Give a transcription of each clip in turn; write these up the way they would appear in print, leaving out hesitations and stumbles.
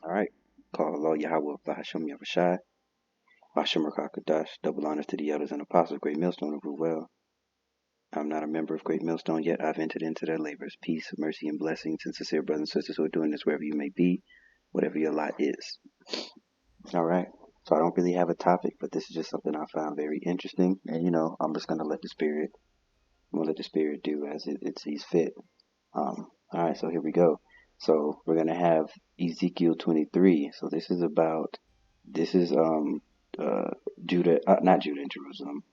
All right. Call Allah Yahweh Bahasham Yahushai. Bashem Rakakadash. Double honors to the elders and apostles, Great Millstone of Ruel. I'm not a member of Great Millstone yet. I've entered into their labors. Peace, mercy, and blessings, and sincere brothers and sisters who are doing this wherever you may be, whatever your lot is. All right. So I don't really have a topic, but this is just something I found very interesting. And, I'm just going to let the Spirit, do as it sees fit. All right. So here we go. So we're going to have Ezekiel 23. So this is Judah, not Judah and Jerusalem.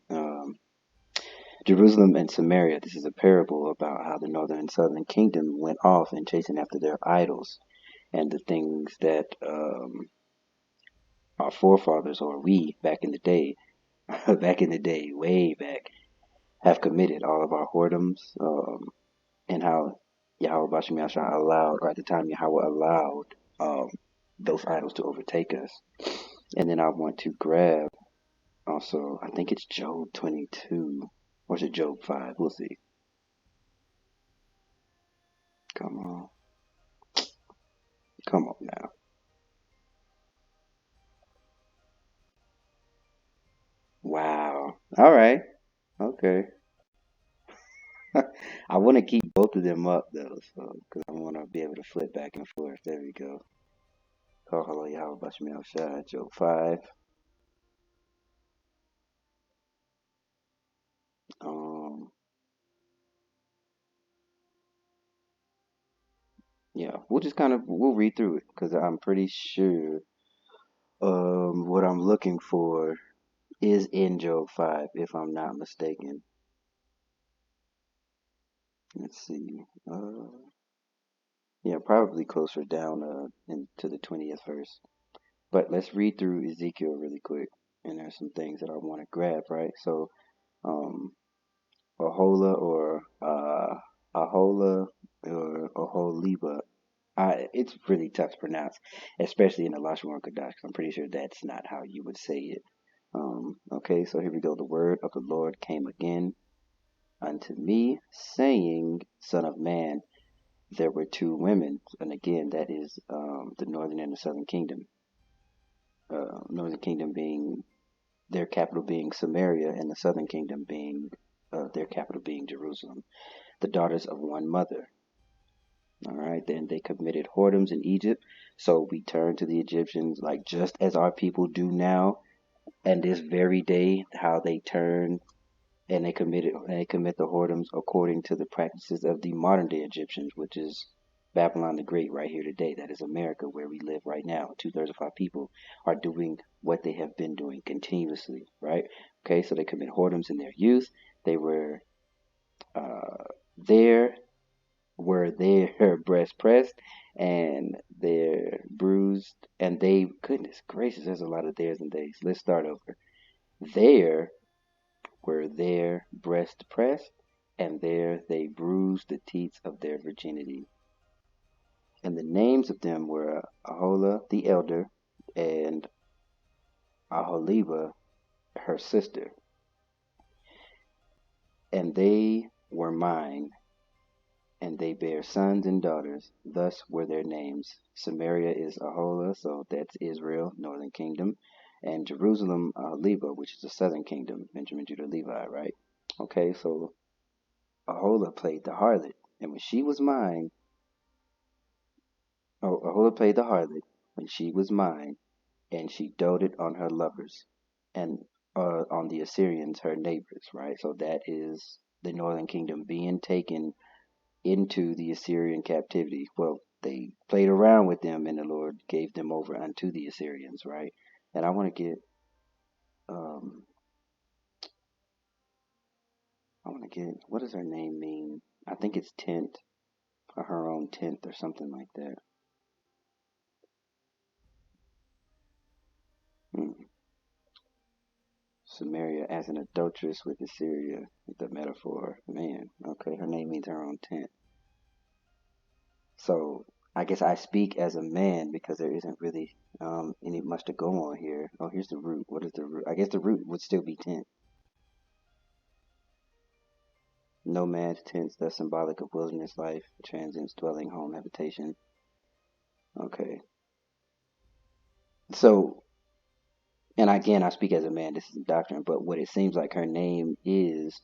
Jerusalem and Samaria. This is a parable about how the northern and southern kingdom went off and chasing after their idols and the things that our forefathers, or we back in the day, way back, have committed all of our whoredoms, and how Yahweh Bashim Yahshua allowed, or at the time Yahweh allowed those idols to overtake us. And then I want to grab also, I think it's Job 22, or is it Job 5? We'll see. Come on. Come on now. Wow. All right. Okay. I want to keep both of them up though, so because I want to be able to flip back and forth. There we go. Oh, hello, Yahweh Bashmi Shai, Job 5. Um, yeah, we'll read through it because I'm pretty sure what I'm looking for is in Job 5, if I'm not mistaken. Let's see. Yeah, probably closer down into the 20th verse. But let's read through Ezekiel really quick. And there's some things that I want to grab, right? So, um, Ahola or Ahola or Oholiba. It's really tough to pronounce, especially in the Lashon Kodash. I'm pretty sure that's not how you would say it. Okay, so here we go. The word of the Lord came again unto me, saying, Son of man, there were two women, and again, that is the northern and the southern kingdom. Northern kingdom being their capital being Samaria, and the southern kingdom being their capital being Jerusalem, the daughters of one mother. All right, then they committed whoredoms in Egypt, so we turn to the Egyptians, like just as our people do now, and this very day, how they turn and they commit the whoredoms according to the practices of the modern day Egyptians, which is Babylon the Great right here today. That is America, where we live right now. 2/3 of our people are doing what they have been doing continuously, right? Okay, so they commit whoredoms in their youth. They there were their breast pressed and their bruised, and they, goodness gracious, there's a lot of theirs and days. Let's start over. There were their breast pressed, and there they bruised the teats of their virginity. And the names of them were Ahola the elder, and Aholiba her sister. And they were mine, and they bare sons and daughters. Thus were their names. Samaria is Ahola, so that's Israel, northern kingdom, and Jerusalem, Aholiba, which is the southern kingdom, Benjamin, Judah, Levi, right? Okay, so Ahola played the harlot, and when she was mine, Ahola played the harlot when she was mine, and she doted on her lovers, and on the Assyrians, her neighbors, right? So that is the northern kingdom being taken into the Assyrian captivity. Well, they played around with them, and the Lord gave them over unto the Assyrians, right? And I want to get, um, what does her name mean? I think it's tent, or her own tent, or something like that. Hmm. Samaria as an adulteress with Assyria, the metaphor. Man, okay, her name means her own tent. So I guess I speak as a man because there isn't really any much to go on here. Oh, here's the root. What is the root? I guess the root would still be tent. Nomads, tents, thus symbolic of wilderness life, transients, dwelling, home, habitation. Okay. So, and again, I speak as a man, this is doctrine, but what it seems like her name is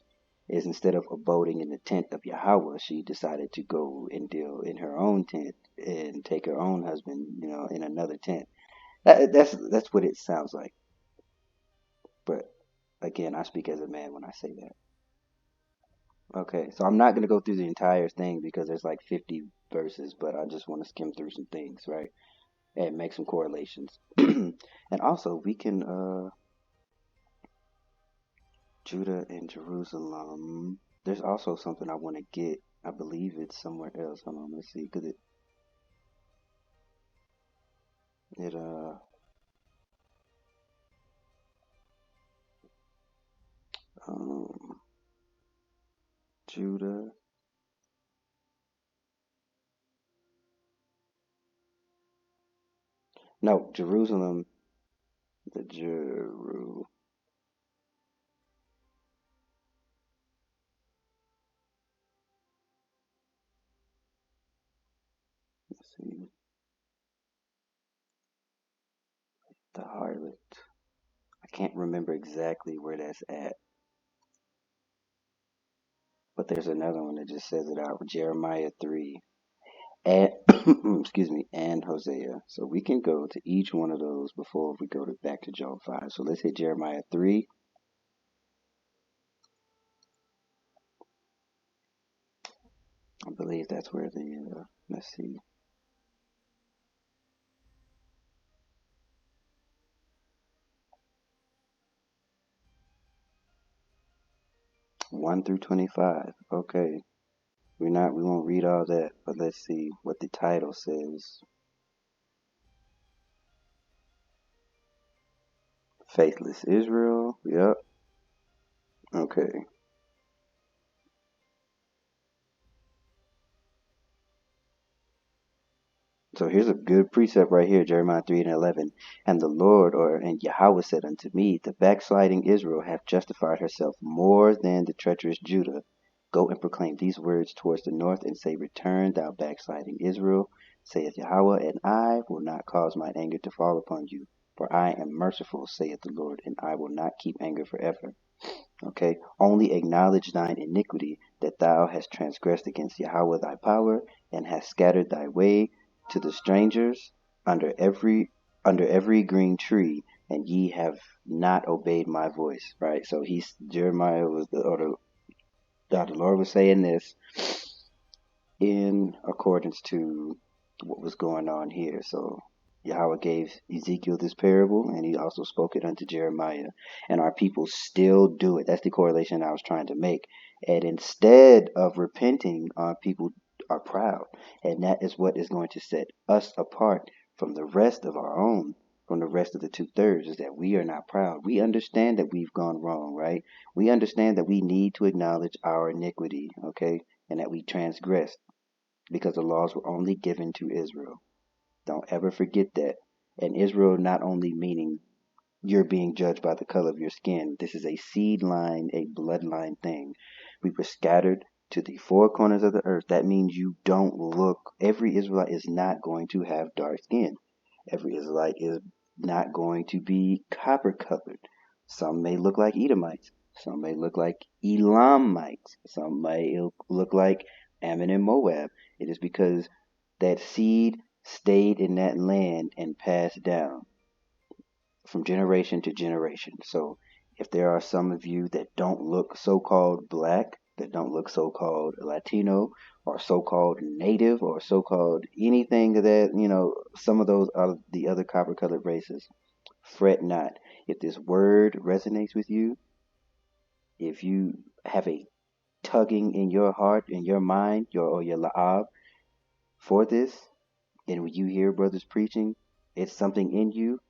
instead of abiding in the tent of Yahweh, she decided to go and deal in her own tent and take her own husband, in another tent. That's what it sounds like. But again, I speak as a man when I say that. Okay, so I'm not going to go through the entire thing because there's like 50 verses, but I just want to skim through some things, right? And make some correlations. And also, we can Judah and Jerusalem. There's also something I want to get. I believe it's somewhere else. Hold on, let's see, because it um Judah. No, Jerusalem. The Jeru. Let's see, the harlot. I can't remember exactly where that's at, but there's another one that just says it out. Jeremiah 3 and excuse me, and Hosea. So we can go to each one of those before we go to back to Job 5. So let's hit Jeremiah 3. I believe that's where the let's see, 1 through 25. Okay. We won't read all that, but let's see what the title says. Faithless Israel. Yep. Okay. So here's a good precept right here, Jeremiah 3 and 11. And the Lord, and Yahweh said unto me, the backsliding Israel hath justified herself more than the treacherous Judah. Go and proclaim these words towards the north, and say, return, thou backsliding Israel, saith Yahweh, and I will not cause mine anger to fall upon you. For I am merciful, saith the Lord, and I will not keep anger forever. Okay, only acknowledge thine iniquity, that thou hast transgressed against Yahweh thy power, and hast scattered thy way to the strangers under every green tree, and ye have not obeyed my voice. Right. So Jeremiah was the Lord was saying this in accordance to what was going on here. So Yahweh gave Ezekiel this parable, and he also spoke it unto Jeremiah. And our people still do it. That's the correlation I was trying to make. And instead of repenting, our people are proud. And that is what is going to set us apart from the rest of our own, from the rest of the two-thirds, is that we are not proud. We understand that we've gone wrong, right? We understand that we need to acknowledge our iniquity, okay? And that we transgressed because the laws were only given to Israel. Don't ever forget that. And Israel not only meaning you're being judged by the color of your skin. This is a seed line, a bloodline thing. We were scattered to the four corners of the earth. That means you don't look, every Israelite is not going to have dark skin. Every Israelite is not going to be copper colored. Some may look like Edomites. Some may look like Elamites. Some may look like Ammon and Moab. It is because that seed stayed in that land and passed down from generation to generation. So if there are some of you that don't look so-called black, that don't look so-called Latino, or so-called native, or so-called anything of that, some of those are the other copper-colored races, fret not. If this word resonates with you, if you have a tugging in your heart, in your mind, or your la'ab for this, and when you hear brothers preaching, it's something in you,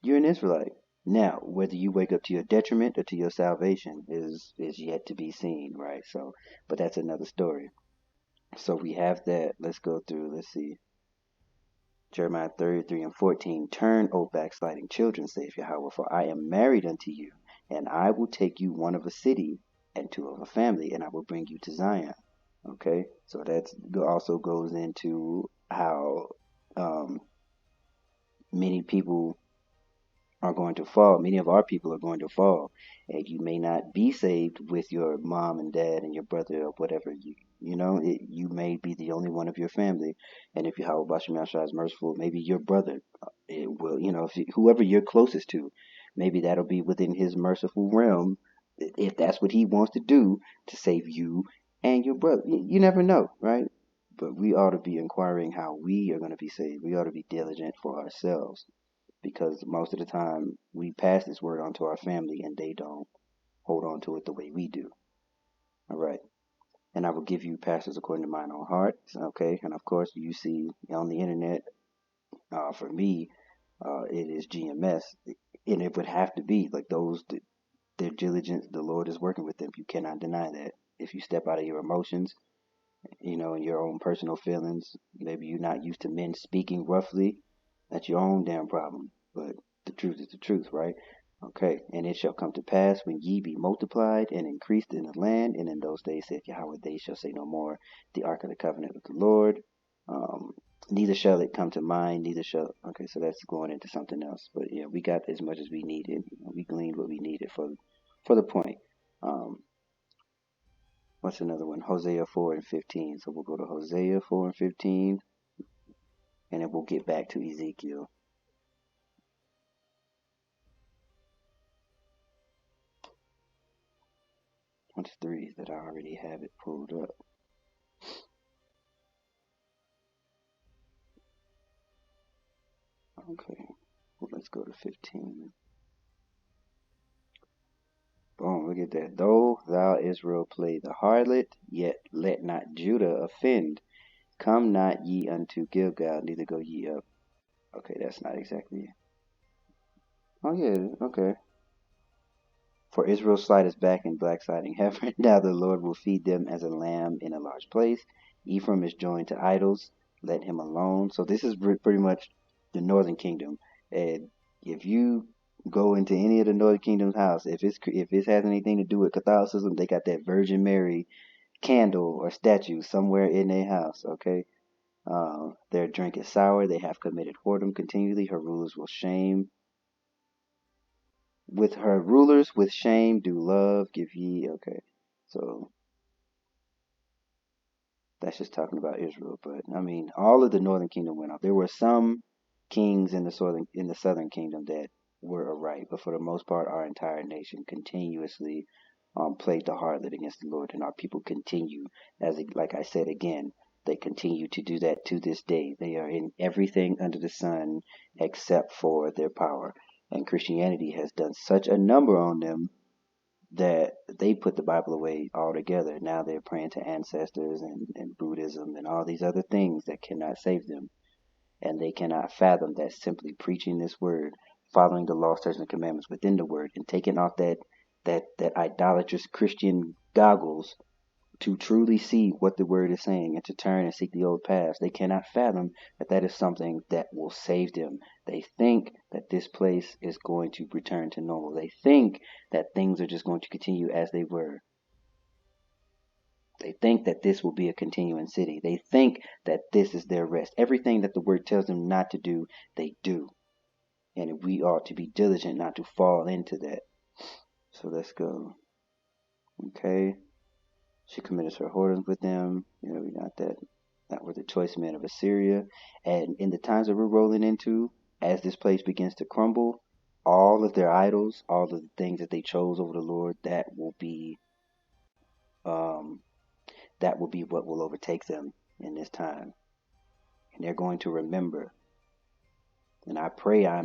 you're an Israelite. Now, whether you wake up to your detriment or to your salvation is yet to be seen, right? So, but that's another story. So we have that. Let's go through. Let's see. Jeremiah 33 and 14. Turn, O backsliding children, saith Yahweh, for I am married unto you, and I will take you one of a city and two of a family, and I will bring you to Zion. Okay, so that also goes into how many people are going to fall. Many of our people are going to fall, and you may not be saved with your mom and dad and your brother or whatever. You may be the only one of your family, and if Yahweh Bashem Yahshua is merciful, maybe your brother, it will. Whoever you're closest to, maybe that'll be within His merciful realm, if that's what He wants to do to save you and your brother. You never know, right? But we ought to be inquiring how we are going to be saved. We ought to be diligent for ourselves, because most of the time we pass this word on to our family and they don't hold on to it the way we do. All right. And I will give you pastors according to mine own heart. Okay. And of course, you see on the internet, for me, it is GMS. And it would have to be like those, their diligence, the Lord is working with them. You cannot deny that. If you step out of your emotions, and your own personal feelings, maybe you're not used to men speaking roughly, that's your own damn problem. But the truth is the truth, right? Okay. And it shall come to pass, when ye be multiplied and increased in the land, and in those days saith Yahweh, they shall say no more, the ark of the covenant of the Lord. Neither shall it come to mind, neither shall. Okay, so that's going into something else. But yeah, we got as much as we needed. We gleaned what we needed for the point. What's another one? Hosea 4 and 15. So we'll go to Hosea 4 and 15, and then we'll get back to Ezekiel. What's 3 that I already have it pulled up? Okay, well, let's go to 15. Boom, look at that. Though thou, Israel, play the harlot, yet let not Judah offend. Come not ye unto Gilgal, neither go ye up. Okay, that's not exactly it. Oh, yeah, okay. For Israel slideth back in backsliding heifer. Now the Lord will feed them as a lamb in a large place. Ephraim is joined to idols. Let him alone. So this is pretty much the northern kingdom. And if you go into any of the northern kingdom's house, if it has anything to do with Catholicism, they got that Virgin Mary candle or statue somewhere in their house. Okay. Their drink is sour. They have committed whoredom continually. Her rulers will shame. With her rulers, with shame, do love, give ye. Okay, so that's just talking about Israel. But I mean, all of the northern kingdom went off. There were some kings in the southern kingdom that were right, but for the most part, our entire nation continuously played the harlot against the Lord, and our people continue, like I said again, they continue to do that to this day. They are in everything under the sun except for their power. And Christianity has done such a number on them that they put the Bible away altogether. Now they're praying to ancestors and Buddhism and all these other things that cannot save them. And they cannot fathom that simply preaching this word, following the law, statutes, and commandments within the word, and taking off that idolatrous Christian goggles to truly see what the word is saying and to turn and seek the old paths. They cannot fathom that is something that will save them. They think that this place is going to return to normal. They think that things are just going to continue as they were. They think that this will be a continuing city. They think that this is their rest. Everything that the word tells them not to do, they do. And we ought to be diligent not to fall into that. So let's go. Okay. She committed her whoredoms with them. We got that. That were the choice men of Assyria. And in the times that we're rolling into, as this place begins to crumble, all of their idols, all of the things that they chose over the Lord, that will be what will overtake them in this time. And they're going to remember. And I pray I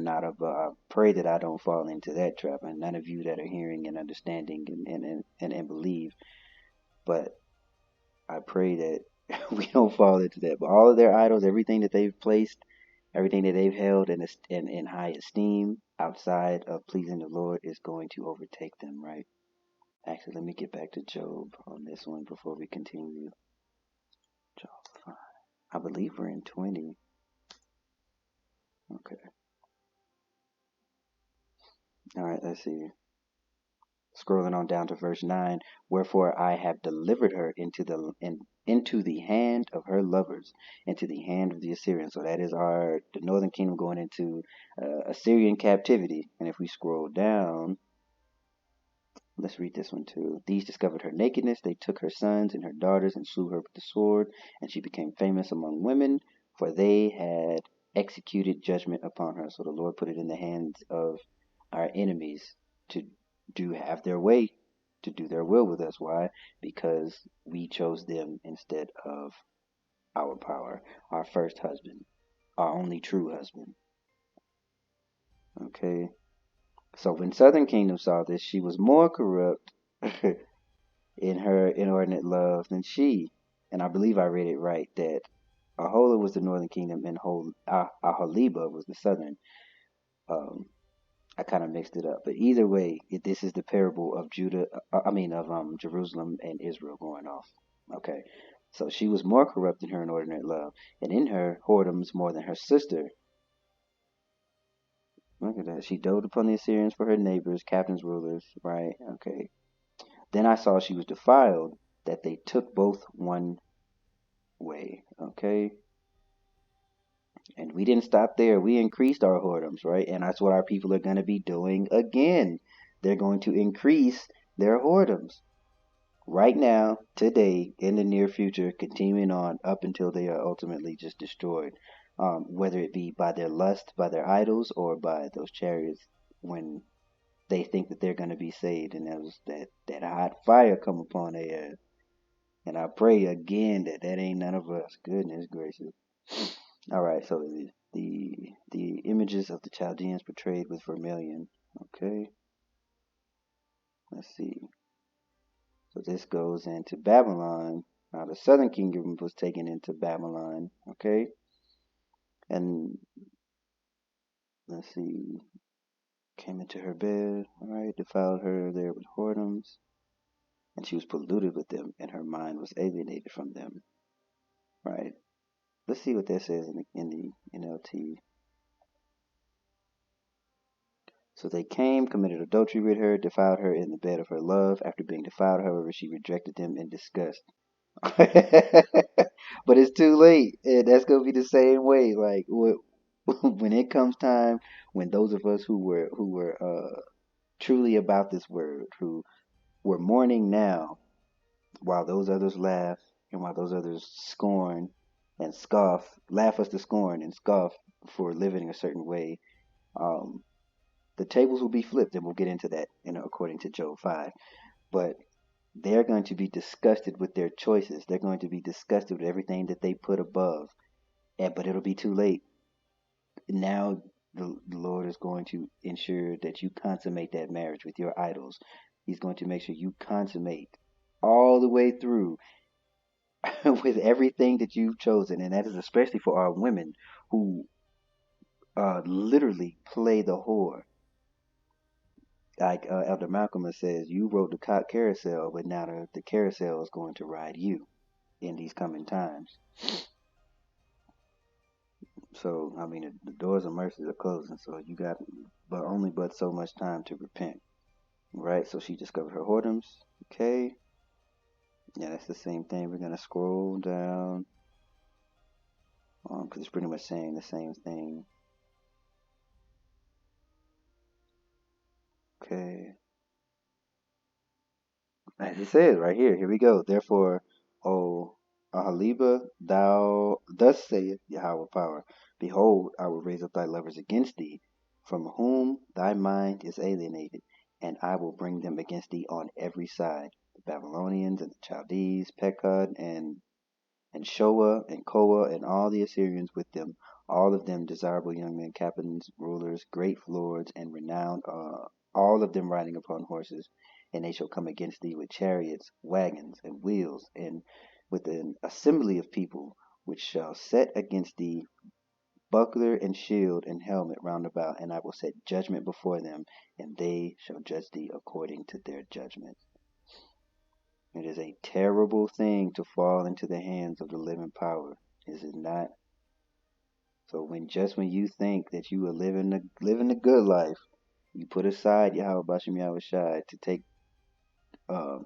pray that I don't fall into that trap. And none of you that are hearing and understanding and believe. But I pray that we don't fall into that. But all of their idols, everything that they've placed, everything that they've held in high esteem outside of pleasing the Lord is going to overtake them, right? Actually, let me get back to Job on this one before we continue. Job 5. I believe we're in 20. Okay. All right, let's see. Scrolling on down to verse 9, wherefore I have delivered her into the hand of her lovers, into the hand of the Assyrians. So that is the northern kingdom going into Assyrian captivity. And if we scroll down, let's read this one too. These discovered her nakedness. They took her sons and her daughters and slew her with the sword, and she became famous among women, for they had executed judgment upon her. So the Lord put it in the hands of our enemies to have their way, to do their will with us. Why? Because we chose them instead of our power, our first husband, our only true husband. Okay. So when Southern Kingdom saw this, she was more corrupt in her inordinate love than she. And I believe I read it right that Aholah was the northern kingdom and Aholiba was the southern. I kind of mixed it up, but either way, this is the parable of Jerusalem and Israel going off. Okay, so she was more corrupt in her inordinate love, and in her whoredoms more than her sister. Look at that. She doted upon the Assyrians for her neighbors, captains, rulers. Right. Okay. Then I saw she was defiled, that they took both one way. Okay. And we didn't stop there. We increased our whoredoms, right? And that's what our people are going to be doing again. They're going to increase their whoredoms right now, today, in the near future, continuing on up until they are ultimately just destroyed. Whether it be by their lust, by their idols, or by those chariots when they think that they're going to be saved. And that hot fire come upon their head. And I pray again that ain't none of us. Goodness gracious. All right, so the images of the Chaldeans portrayed with vermilion. Okay, let's see. So this goes into Babylon. Now the southern kingdom was taken into Babylon. Okay, and let's see. Came into her bed. All right, defiled her there with whoredoms, and she was polluted with them, and her mind was alienated from them. Right. Let's see what that says in the NLT. So they came, committed adultery with her, defiled her in the bed of her love. After being defiled, however, she rejected them in disgust. But it's too late. And that's going to be the same way. Like when it comes time, when those of us who were truly about this word, who were mourning now, while those others laugh, and while those others scorn and scoff, laugh us to scorn and scoff for living a certain way. The tables will be flipped, and we'll get into that, according to Job 5. But they're going to be disgusted with their choices. They're going to be disgusted with everything that they put above. But it'll be too late. Now the Lord is going to ensure that you consummate that marriage with your idols. He's going to make sure you consummate all the way through with everything that you've chosen. And that is especially for our women who literally play the whore. Like Elder Malcolm says, you rode the carousel, but now the carousel is going to ride you in these coming times. So, I mean, the doors of mercy are closing, so you got only but so much time to repent. Right? So she discovered her whoredoms. Okay. Yeah, that's the same thing. We're going to scroll down because it's pretty much saying the same thing. Okay. As it says right here we go. Therefore, O Ahaliba, thus saith Yahweh power, behold, I will raise up thy lovers against thee, from whom thy mind is alienated, and I will bring them against thee on every side, the Babylonians and the Chaldees, Pekod and Shoa and Koa and all the Assyrians with them, all of them desirable young men, captains, rulers, great lords, and renowned, all of them riding upon horses. And they shall come against thee with chariots, wagons, and wheels, and with an assembly of people, which shall set against thee buckler and shield and helmet round about, and I will set judgment before them, and they shall judge thee according to their judgments. It is a terrible thing to fall into the hands of the living power, is it not? So when you think that you are living the good life, you put aside Yahweh Bashem Yahweh Shai to take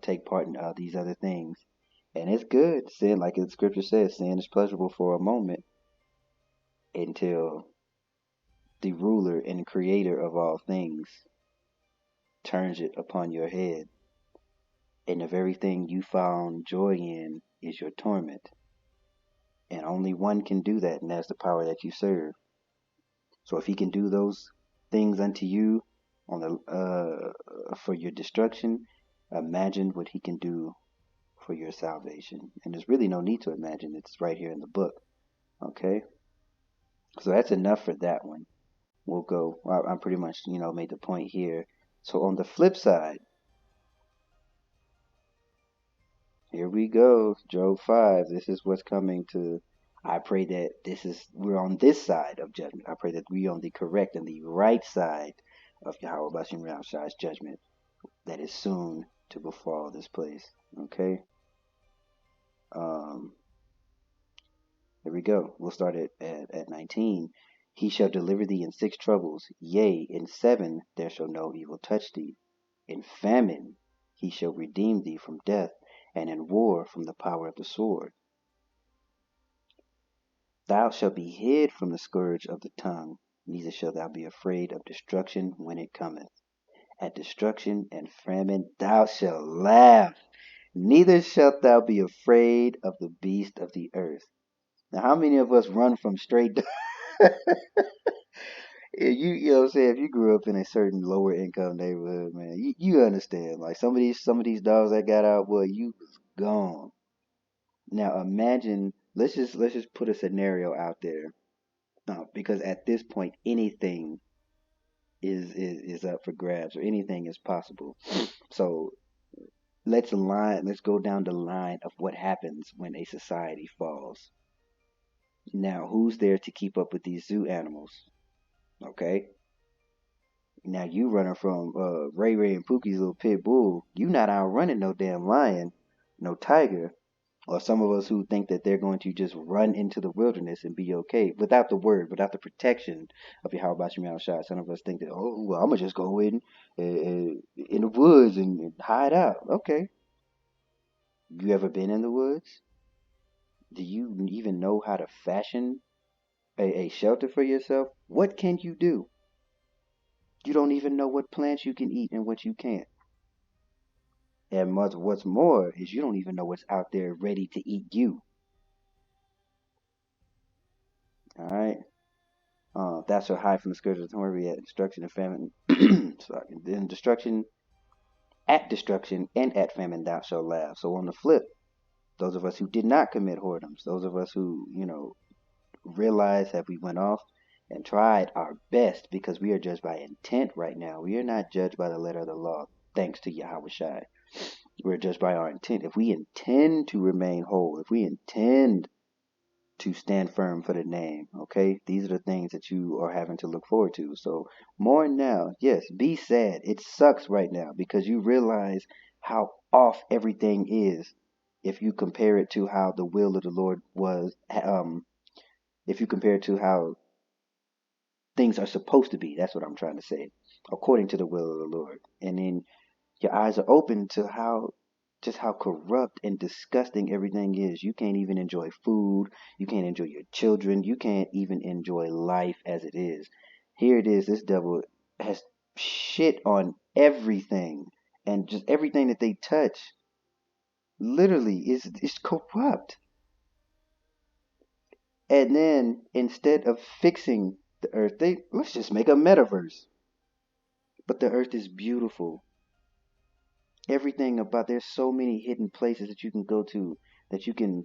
take part in these other things. And it's good. Sin, like the scripture says, sin is pleasurable for a moment until the ruler and creator of all things turns it upon your head. And the very thing you found joy in is your torment. And only one can do that, and that's the power that you serve. So if he can do those things unto you on the for your destruction, imagine what he can do for your salvation. And there's really no need to imagine. It's right here in the book. Okay? So that's enough for that one. We'll go. I'm pretty much, made the point here. So on the flip side, here we go. Job 5. This is what's coming to. I pray that we're on this side of judgment. I pray that we're on the correct and the right side of Yahweh Bashim Shai's judgment that is soon to befall this place. Okay? Here we go. We'll start at 19. He shall deliver thee in 6 troubles. Yea, in 7 there shall no evil touch thee. In famine he shall redeem thee from death, and in war from the power of the sword. Thou shalt be hid from the scourge of the tongue, neither shalt thou be afraid of destruction when it cometh. At destruction and famine thou shalt laugh, neither shalt thou be afraid of the beast of the earth. Now, how many of us run from straight? You know what I'm saying? If you grew up in a certain lower income neighborhood, man, you understand. Like some of these dogs that got out, boy, you was gone. Now imagine, let's just put a scenario out there, because at this point anything is up for grabs, or anything is possible. So let's go down the line of what happens when a society falls. Now, who's there to keep up with these zoo animals? Okay. Now you running from Ray Ray and Pookie's little pit bull. You not outrunning no damn lion, no tiger, or some of us who think that they're going to just run into the wilderness and be okay without the word, without the protection of Yahweh Shai. Some of us think that, oh, well, I'm gonna just go in the woods and hide out. Okay. You ever been in the woods? Do you even know how to fashion a shelter for yourself? What can you do? You don't even know what plants you can eat and what you can't. And what's more is you don't even know what's out there ready to eat you. All right. Thou shalt hide from the scourge of the where we at destruction and famine. Sorry. Then destruction and at famine thou shalt laugh. So on the flip, those of us who did not commit whoredoms, those of us who realized that we went off and tried our best, because we are judged by intent right now. We are not judged by the letter of the law, thanks to Yahweh Shai. We're judged by our intent. If we intend to remain whole, if we intend to stand firm for the name, okay, these are the things that you are having to look forward to. So more now, yes, be sad. It sucks right now because you realize how off everything is if you compare it to how the will of the Lord was, if you compare it to how things are supposed to be. That's what I'm trying to say, according to the will of the Lord. And then your eyes are open to how corrupt and disgusting everything is. You can't even enjoy food. You can't enjoy your children. You can't even enjoy life as it is. Here it is. This devil has shit on everything, and just everything that they touch literally is corrupt. And then instead of fixing the earth, let's just make a metaverse. But the earth is beautiful. Everything about, there's so many hidden places that you can go to, that you can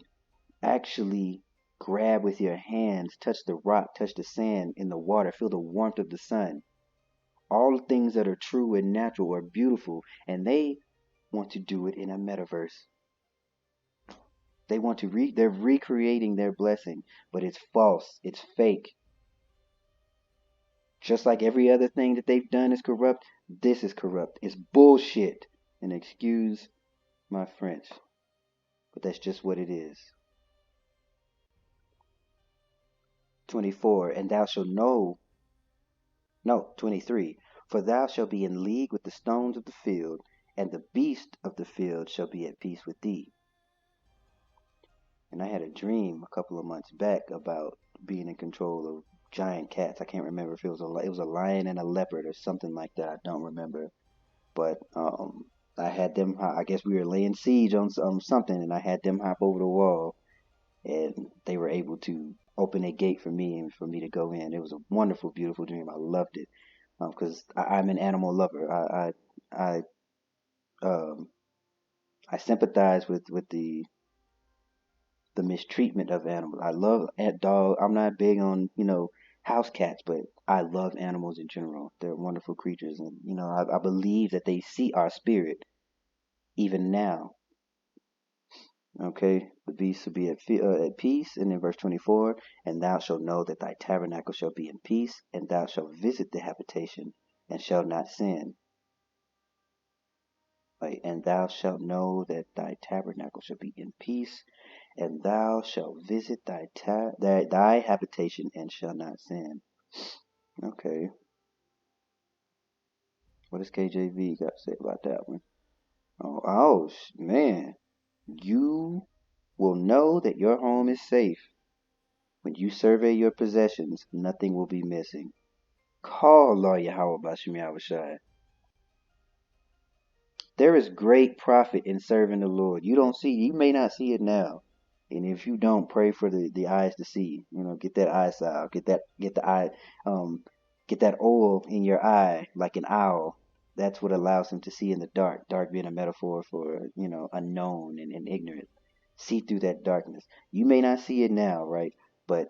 actually grab with your hands, touch the rock, touch the sand in the water, feel the warmth of the sun. All things that are true and natural are beautiful, and they want to do it in a metaverse. They want to they're recreating their blessing, but it's false, it's fake. Just like every other thing that they've done is corrupt, this is corrupt. It's bullshit. And excuse my French, but that's just what it is. 24, and thou shalt know, no, 23, for thou shalt be in league with the stones of the field, and the beast of the field shall be at peace with thee. And I had a dream a couple of months back about being in control of giant cats. I can't remember if it was a lion and a leopard or something like that. I don't remember. But I had them. I guess we were laying siege on something, and I had them hop over the wall, and they were able to open a gate for me and for me to go in. It was a wonderful, beautiful dream. I loved it because I'm an animal lover. I um, I sympathize with the mistreatment of animals. I love dog. I'm not big on house cats, but I love animals in general. They're wonderful creatures, and I believe that they see our spirit even now. Okay, the beast will be at peace, and in verse 24, and thou shalt know that thy tabernacle shall be in peace, and thou shalt visit the habitation, and shalt not sin. Right, and thou shalt know that thy tabernacle shall be in peace, and thou shalt visit thy habitation, and shall not sin. Okay, what does KJV got to say about that one? Oh, man, you will know that your home is safe. When you survey your possessions, nothing will be missing. Call Lord Yahweh Bashim Yahushai. There is great profit in serving the Lord. You may not see it now. And if you don't, pray for the eyes to see. Get that eye salve. Get that oil in your eye like an owl. That's what allows him to see in the dark. Dark being a metaphor for, unknown and ignorant. See through that darkness. You may not see it now, right? But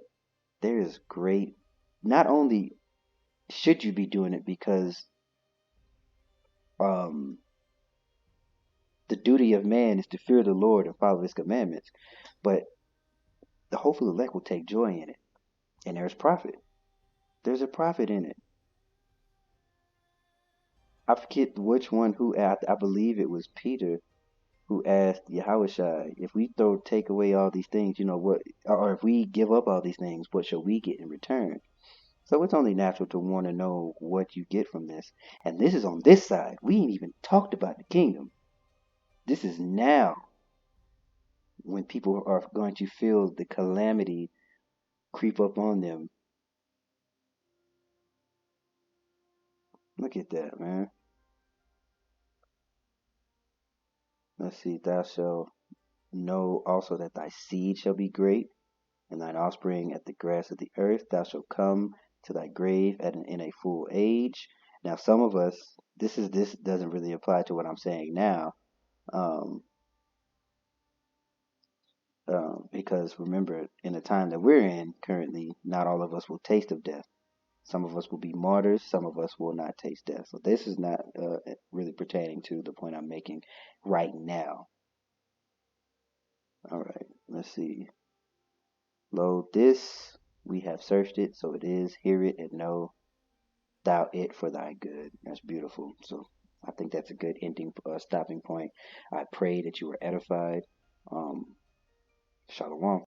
there is great, not only should you be doing it because um the duty of man is to fear the Lord and follow his commandments, but the hopeful elect will take joy in it. And there's profit. There's a profit in it. I forget which one who asked, I believe it was Peter who asked Yahushua, if we take away all these things, what, or if we give up all these things, what shall we get in return? So it's only natural to want to know what you get from this. And this is on this side. We ain't even talked about the kingdom. This is now when people are going to feel the calamity creep up on them. Look at that, man. Let's see. Thou shalt know also that thy seed shall be great, and thine offspring at the grass of the earth. Thou shalt come to thy grave in a full age. Now, some of us, this doesn't really apply to what I'm saying now, um, because remember, in the time that we're in currently, not all of us will taste of death. Some of us will be martyrs. Some of us will not taste death. So this is not really pertaining to the point I'm making right now. All right, let's see. Lo, this we have searched it, so it is. Hear it and know thou it for thy good. That's beautiful. So I think that's a good ending, stopping point. I pray that you were edified. Shalom.